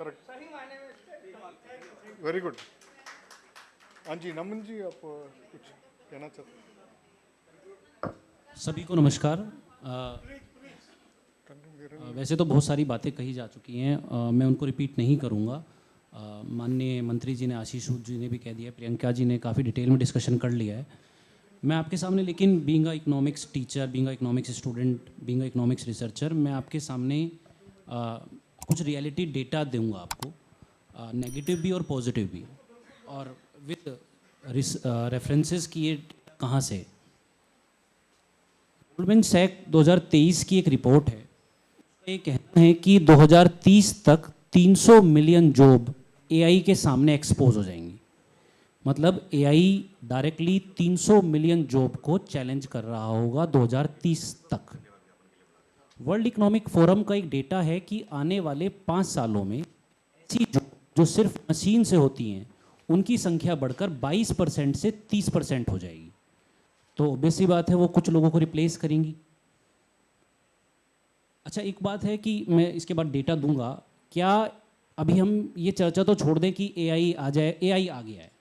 Correct, very good. हाँ जी, नमन जी, आप कुछ कहना चाहते हैं? सभी को नमस्कार। वैसे तो बहुत सारी बातें कही जा चुकी हैं, मैं उनको रिपीट नहीं करूँगा। माननीय मंत्री जी ने, आशीष जी ने भी कह दिया, प्रियंका जी ने काफ़ी डिटेल में डिस्कशन कर लिया है। मैं आपके सामने, लेकिन being a economics teacher, being a economics student, being a economics researcher, मैं आपके सामने कुछ रियलिटी डेटा दूंगा आपको, नेगेटिव भी और पॉजिटिव भी, और विद रेफरेंसेस कि ये कहाँ से। गोल्डमैन सैक 2023 की एक रिपोर्ट है, ये कहना है कि 2030 तक 300 मिलियन जॉब एआई के सामने एक्सपोज हो जाएंगी। मतलब एआई डायरेक्टली 300 मिलियन जॉब को चैलेंज कर रहा होगा 2030 तक। वर्ल्ड इकोनॉमिक फोरम का एक डेटा है कि आने वाले 5 सालों में ऐसी जॉब जो सिर्फ मशीन से होती हैं, उनकी संख्या बढ़कर 22% से 30% हो जाएगी। तो ऑब्वियस सी बात है, वो कुछ लोगों को रिप्लेस करेंगी। अच्छा, एक बात है कि मैं इसके बाद डेटा दूंगा, क्या अभी हम ये चर्चा तो छोड़ दें कि एआई आ जाए। एआई आ गया है,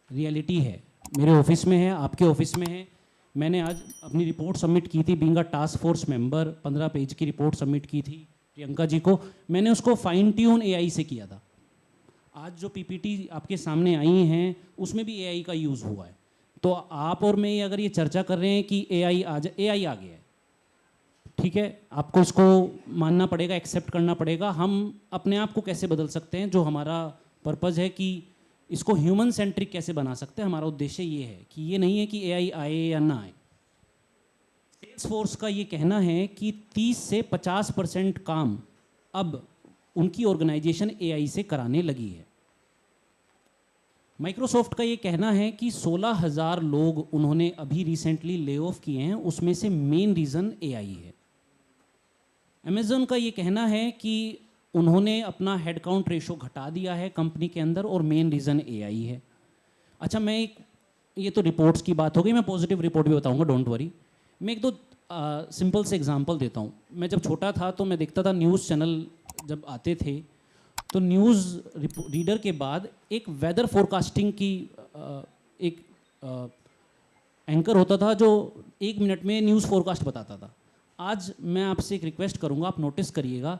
रियलिटी है, मेरे ऑफिस में है, आपके ऑफिस में है। मैंने आज अपनी रिपोर्ट सबमिट की थी, being a task force member, 15 page की रिपोर्ट सबमिट की थी प्रियंका जी को। मैंने उसको फाइन ट्यून एआई से किया था। आज जो पीपीटी आपके सामने आई हैं, उसमें भी एआई का यूज़ हुआ है। तो आप और मैं अगर ये चर्चा कर रहे हैं कि एआई आ गया है, ठीक है, आपको इसको मानना पड़ेगा, एक्सेप्ट करना पड़ेगा। हम अपने आप को कैसे बदल सकते हैं, जो हमारा पर्पज़ है कि इसको ह्यूमन सेंट्रिक कैसे बना सकते हैं। हमारा उद्देश्य ये है कि ये नहीं है कि एआई आए या ना आए। सेल्स फोर्स का ये कहना है कि 30 से 50% काम अब उनकी ऑर्गेनाइजेशन एआई से कराने लगी है। माइक्रोसॉफ्ट का ये कहना है कि 16,000 लोग उन्होंने अभी रिसेंटली ले ऑफ किए हैं, उसमें से मेन रीज़न एआई है। अमेज़न का ये कहना है कि उन्होंने अपना हेडकाउंट रेशो घटा दिया है कंपनी के अंदर, और मेन रीज़न एआई है। अच्छा, ये तो रिपोर्ट्स की बात हो गई, मैं पॉजिटिव रिपोर्ट भी बताऊंगा, डोंट वरी। मैं एक दो सिंपल से एग्जांपल देता हूँ। मैं जब छोटा था तो मैं देखता था, न्यूज़ चैनल जब आते थे तो न्यूज़ रीडर के बाद एक वेदर फोरकास्टिंग की एक एंकर होता था जो 1 मिनट में न्यूज़ फोरकास्ट बताता था। आज मैं आपसे एक रिक्वेस्ट करूंगा, आप नोटिस करिएगा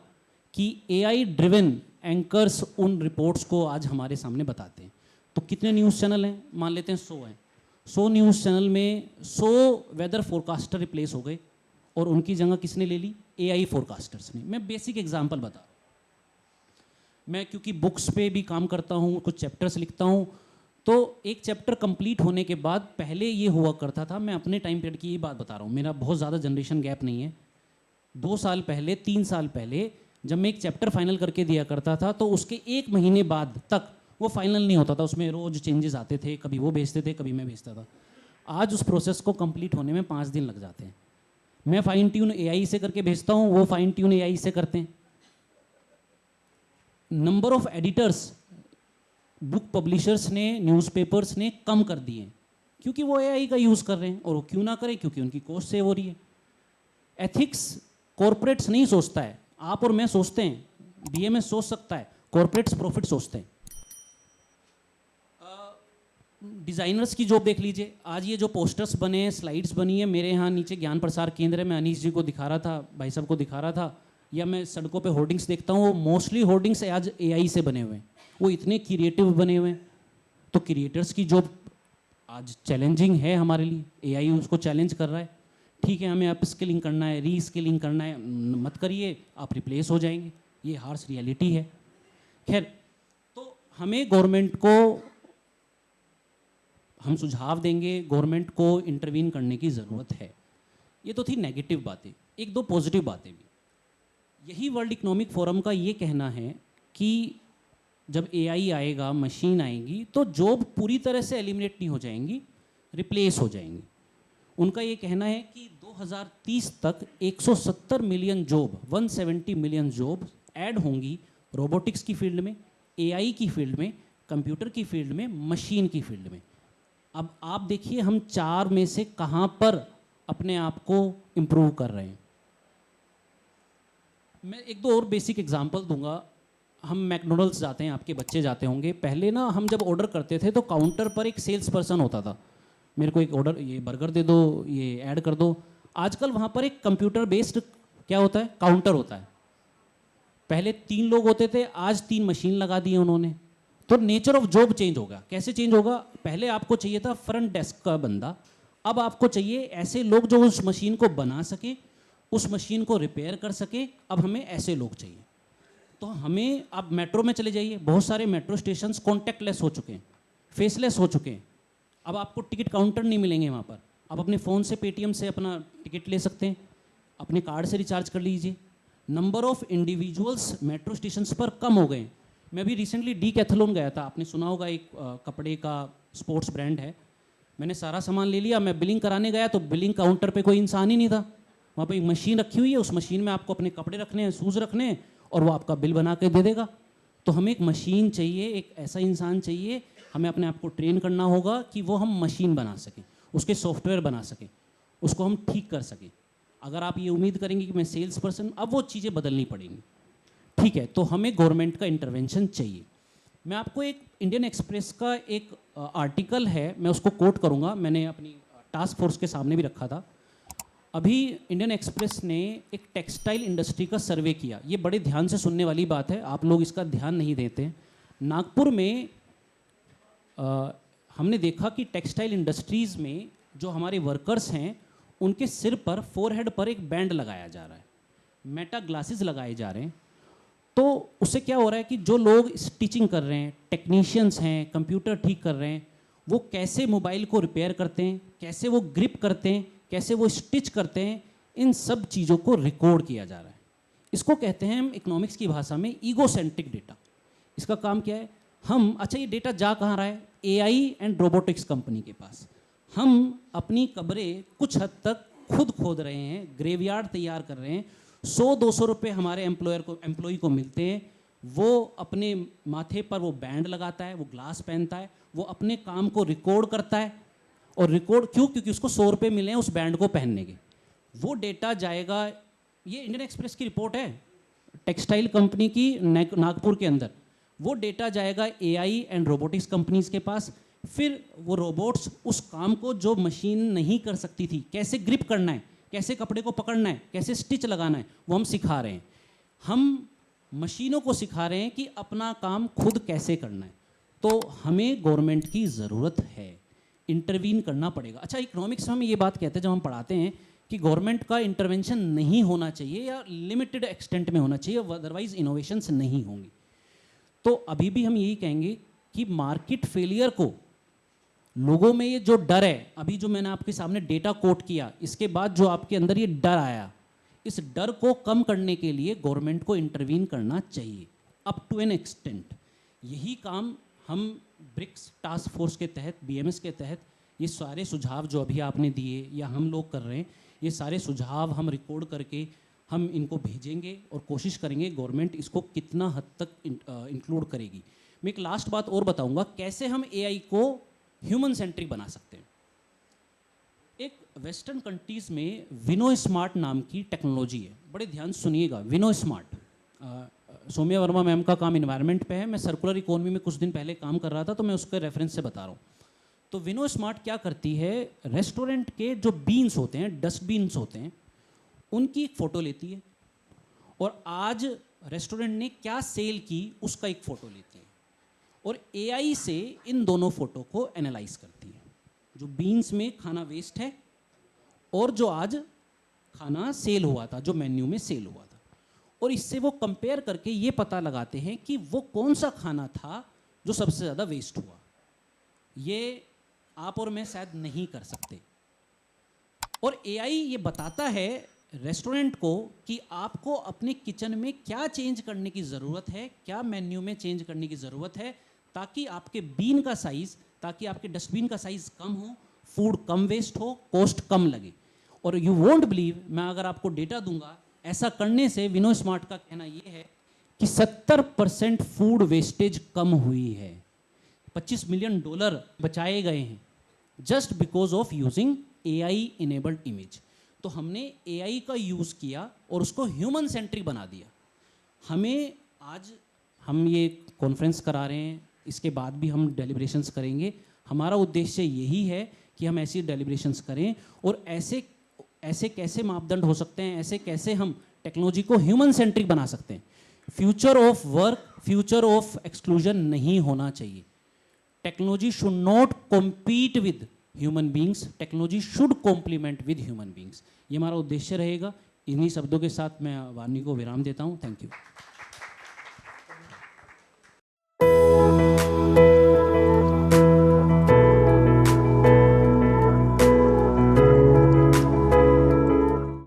कि एआई ड्रिवन एंकर्स उन रिपोर्ट्स को आज हमारे सामने बताते हैं। तो कितने न्यूज़ चैनल हैं? मान लेते हैं 100 हैं। 100 न्यूज़ चैनल में 100 वेदर फोरकास्टर रिप्लेस हो गए, और उनकी जगह किसने ले ली? एआई फोरकास्टर्स ने। मैं बेसिक एग्जांपल बता रहा हूँ। मैं क्योंकि बुक्स पे भी काम करता हूँ, कुछ चैप्टर्स लिखता हूँ, तो एक चैप्टर कंप्लीट होने के बाद पहले ये हुआ करता था, मैं अपने टाइम पीरियड की ये बात बता रहा हूँ, मेरा बहुत ज़्यादा जनरेशन गैप नहीं है। 2 साल पहले, 3 साल पहले जब मैं एक चैप्टर फाइनल करके दिया करता था, तो उसके 1 महीने बाद तक वो फाइनल नहीं होता था, उसमें रोज़ चेंजेस आते थे, कभी वो भेजते थे, कभी मैं भेजता था। आज उस प्रोसेस को कंप्लीट होने में 5 दिन लग जाते हैं। मैं फाइन ट्यून एआई से करके भेजता हूँ, वो फाइन ट्यून एआई से करते हैं। Number of editors book publishers ने, न्यूज़पेपर्स ने कम कर दिए, क्योंकि वो एआई का यूज़ कर रहे हैं। और वो क्यों ना करें? क्योंकि उनकी कॉस्ट सेव हो रही है। एथिक्स कॉरपोरेट्स नहीं सोचता है, आप और मैं सोचते हैं, बीएमएस सोच सकता है, कॉरपोरेट्स प्रॉफिट सोचते हैं। डिज़ाइनर्स की जॉब देख लीजिए। आज ये जो पोस्टर्स बने हैं, स्लाइड्स बनी है, मेरे यहाँ नीचे ज्ञान प्रसार केंद्र है, मैं अनीश जी को दिखा रहा था, भाई साहब को दिखा रहा था, या मैं सड़कों पे होर्डिंग्स देखता हूँ, वो मोस्टली होर्डिंग्स आज एआई से बने हुए हैं। वो इतने क्रिएटिव बने हुए हैं। तो क्रिएटर्स की जॉब आज चैलेंजिंग है हमारे लिए, एआई उसको चैलेंज कर रहा है। ठीक है, हमें अप स्किलिंग करना है, री स्किलिंग करना है, मत करिए, आप रिप्लेस हो जाएंगे, ये हार्श रियलिटी है। खैर, तो हमें गवर्नमेंट को, हम सुझाव देंगे, गवर्नमेंट को इंटरवीन करने की ज़रूरत है। ये तो थी नेगेटिव बातें। एक दो पॉजिटिव बातें भी। यही वर्ल्ड इकोनॉमिक फोरम का ये कहना है कि जब एआई आएगा, मशीन आएंगी, तो जॉब पूरी तरह से एलिमिनेट नहीं हो जाएंगी, रिप्लेस हो जाएंगी। उनका ये कहना है कि 2030 तक 170 million job, 170 million job add होंगी रोबोटिक्स की फील्ड में, एआई की फील्ड में, कंप्यूटर की फील्ड में, मशीन की फील्ड में। अब आप देखिए, हम 4 में से कहाँ पर अपने आप को इम्प्रूव कर रहे हैं। मैं एक दो और बेसिक एग्जांपल दूंगा। हम मैकडोनल्ड्स जाते हैं, आपके बच्चे जाते होंगे, पहले ना हम जब ऑर्डर करते थे तो काउंटर पर एक सेल्स पर्सन होता था, मेरे को एक ऑर्डर, ये बर्गर दे दो, ये ऐड कर दो। आजकल वहाँ पर एक कंप्यूटर बेस्ड क्या होता है, काउंटर होता है। पहले 3 लोग होते थे, आज 3 मशीन लगा दी है उन्होंने। तो नेचर ऑफ जॉब चेंज होगा। कैसे चेंज होगा? पहले आपको चाहिए था फ्रंट डेस्क का बंदा, अब आपको चाहिए ऐसे लोग जो उस मशीन को बना सके, उस मशीन को रिपेयर कर सके। अब हमें ऐसे लोग चाहिए। तो हमें, आप मेट्रो में चले जाइए, बहुत सारे मेट्रो स्टेशन कॉन्टैक्टलेस हो चुके हैं, फेसलेस हो चुके हैं। अब आपको टिकट काउंटर नहीं मिलेंगे वहाँ पर। आप अपने फ़ोन से, पेटीएम से अपना टिकट ले सकते हैं, अपने कार्ड से रिचार्ज कर लीजिए। Number of individuals metro stations पर कम हो गए हैं। मैं भी रिसेंटली डीकैथलॉन गया था, आपने सुना होगा, एक कपड़े का स्पोर्ट्स ब्रांड है। मैंने सारा सामान ले लिया, मैं बिलिंग कराने गया तो बिलिंग काउंटर पे कोई इंसान ही नहीं था। वहाँ पे एक मशीन रखी हुई है, उस मशीन में आपको अपने कपड़े रखने हैं, शूज़ रखने हैं, और वो आपका बिल बना के दे देगा। तो हमें एक मशीन चाहिए, एक ऐसा इंसान चाहिए, हमें अपने आप को ट्रेन करना होगा कि वो हम मशीन बना सकें, उसके सॉफ्टवेयर बना सकें, उसको हम ठीक कर सकें। अगर आप ये उम्मीद करेंगे कि मैं सेल्स पर्सन, अब वो चीज़ें बदलनी पड़ेंगी। ठीक है, तो हमें गवर्नमेंट का इंटरवेंशन चाहिए। मैं आपको एक इंडियन एक्सप्रेस का एक आर्टिकल है, मैं उसको कोट करूँगा, मैंने अपनी टास्क फोर्स के सामने भी रखा था। अभी इंडियन एक्सप्रेस ने एक टेक्सटाइल इंडस्ट्री का सर्वे किया। ये बड़े ध्यान से सुनने वाली बात है, आप लोग इसका ध्यान नहीं देते हैं। नागपुर में हमने देखा कि टेक्सटाइल इंडस्ट्रीज़ में जो हमारे वर्कर्स हैं, उनके सिर पर, फोरहेड पर एक बैंड लगाया जा रहा है, मेटा ग्लासेस लगाए जा रहे हैं। तो उससे क्या हो रहा है कि जो लोग स्टिचिंग कर रहे हैं, टेक्नीशियंस हैं, कंप्यूटर ठीक कर रहे हैं, वो कैसे मोबाइल को रिपेयर करते हैं, कैसे वो ग्रिप करते हैं, कैसे वो स्टिच करते हैं, इन सब चीज़ों को रिकॉर्ड किया जा रहा है। इसको कहते हैं हम इकोनॉमिक्स की भाषा में ईगोसेंट्रिक डेटा। इसका काम क्या है? हम, अच्छा ये डेटा जा कहाँ रहा है? एआई एंड रोबोटिक्स कंपनी के पास। हम अपनी कब्रें कुछ हद तक खुद खोद रहे हैं, ग्रेवयार्ड तैयार कर रहे हैं। 100-200 रुपये हमारे एम्प्लॉय को मिलते हैं। वो अपने माथे पर वो बैंड लगाता है, वो ग्लास पहनता है, वो अपने काम को रिकॉर्ड करता है। और रिकॉर्ड क्यों? क्योंकि उसको 100 रुपये मिले हैं उस बैंड को पहनने के। वो डेटा जाएगा, ये इंडियन एक्सप्रेस की रिपोर्ट है, टेक्सटाइल कंपनी की नागपुर के अंदर। वो डेटा जाएगा एआई एंड रोबोटिक्स कंपनीज के पास। फिर वो रोबोट्स उस काम को जो मशीन नहीं कर सकती थी, कैसे ग्रिप करना है, कैसे कपड़े को पकड़ना है, कैसे स्टिच लगाना है, वो हम सिखा रहे हैं। हम मशीनों को सिखा रहे हैं कि अपना काम खुद कैसे करना है। तो हमें गवर्नमेंट की ज़रूरत है, इंटरवीन करना पड़ेगा। अच्छा, इकोनॉमिक्स में हम ये बात कहते हैं जब हम पढ़ाते हैं कि गवर्नमेंट का इंटरवेंशन नहीं होना चाहिए या लिमिटेड एक्सटेंट में होना चाहिए, अदरवाइज इनोवेशंस नहीं होंगी। तो अभी भी हम यही कहेंगे कि मार्केट फेलियर को, लोगों में ये जो डर है, अभी जो मैंने आपके सामने डेटा कोट किया, इसके बाद जो आपके अंदर ये डर आया, इस डर को कम करने के लिए गवर्नमेंट को इंटरवीन करना चाहिए अप टू एन एक्सटेंट। यही काम हम ब्रिक्स टास्क फोर्स के तहत, बीएमएस के तहत, ये सारे सुझाव जो अभी आपने दिए या हम लोग कर रहे हैं, ये सारे सुझाव हम रिकॉर्ड करके हम इनको भेजेंगे और कोशिश करेंगे गवर्नमेंट इसको कितना हद तक इंक्लूड करेगी। मैं एक लास्ट बात और बताऊंगा, कैसे हम एआई को ह्यूमन सेंट्रिक बना सकते हैं। एक वेस्टर्न कंट्रीज़ में विनो स्मार्ट नाम की टेक्नोलॉजी है, बड़े ध्यान सुनिएगा। विनो स्मार्ट, सौम्या वर्मा मैम का काम इन्वायरमेंट पे है। मैं सर्कुलर इकोनॉमी में कुछ दिन पहले काम कर रहा था, तो मैं उसके रेफरेंस से बता रहा हूँ। तो विनो स्मार्ट क्या करती है, रेस्टोरेंट के जो बीन्स होते हैं, डस्टबिन्स होते हैं, उनकी एक फ़ोटो लेती है और आज रेस्टोरेंट ने क्या सेल की उसका एक फ़ोटो लेती है और एआई से इन दोनों फ़ोटो को एनालाइज करती है। जो बीन्स में खाना वेस्ट है और जो आज खाना सेल हुआ था, जो मेन्यू में सेल हुआ था, और इससे वो कंपेयर करके ये पता लगाते हैं कि वो कौन सा खाना था जो सबसे ज़्यादा वेस्ट हुआ। ये आप और मैं शायद नहीं कर सकते। और एआई ये बताता है रेस्टोरेंट को कि आपको अपने किचन में क्या चेंज करने की ज़रूरत है, क्या मेन्यू में चेंज करने की ज़रूरत है, ताकि आपके बीन का साइज़, ताकि आपके डस्टबिन का साइज़ कम हो, फूड कम वेस्ट हो, कॉस्ट कम लगे। और यू वोंट बिलीव, मैं अगर आपको डेटा दूंगा, ऐसा करने से विनो स्मार्ट का कहना ये है कि 70% फूड वेस्टेज कम हुई है। $25 मिलियन बचाए गए हैं just because of using AI enabled image. तो हमने एआई का यूज़ किया और उसको ह्यूमन सेंट्रिक बना दिया। हमें आज हम ये कॉन्फ्रेंस करा रहे हैं, इसके बाद भी हम डेलिब्रेशंस करेंगे। हमारा उद्देश्य यही है कि हम ऐसी डेलिब्रेशंस करें और ऐसे ऐसे कैसे मापदंड हो सकते हैं, ऐसे कैसे हम टेक्नोलॉजी को ह्यूमन सेंट्रिक बना सकते हैं। Future of work, future of exclusion नहीं होना चाहिए। Technology should not compete with human beings, technology should complement with human beings. ये हमारा उद्देश्य रहेगा। इन्हीं शब्दों के साथ मैं वाणी को विराम देता हूँ। Thank you.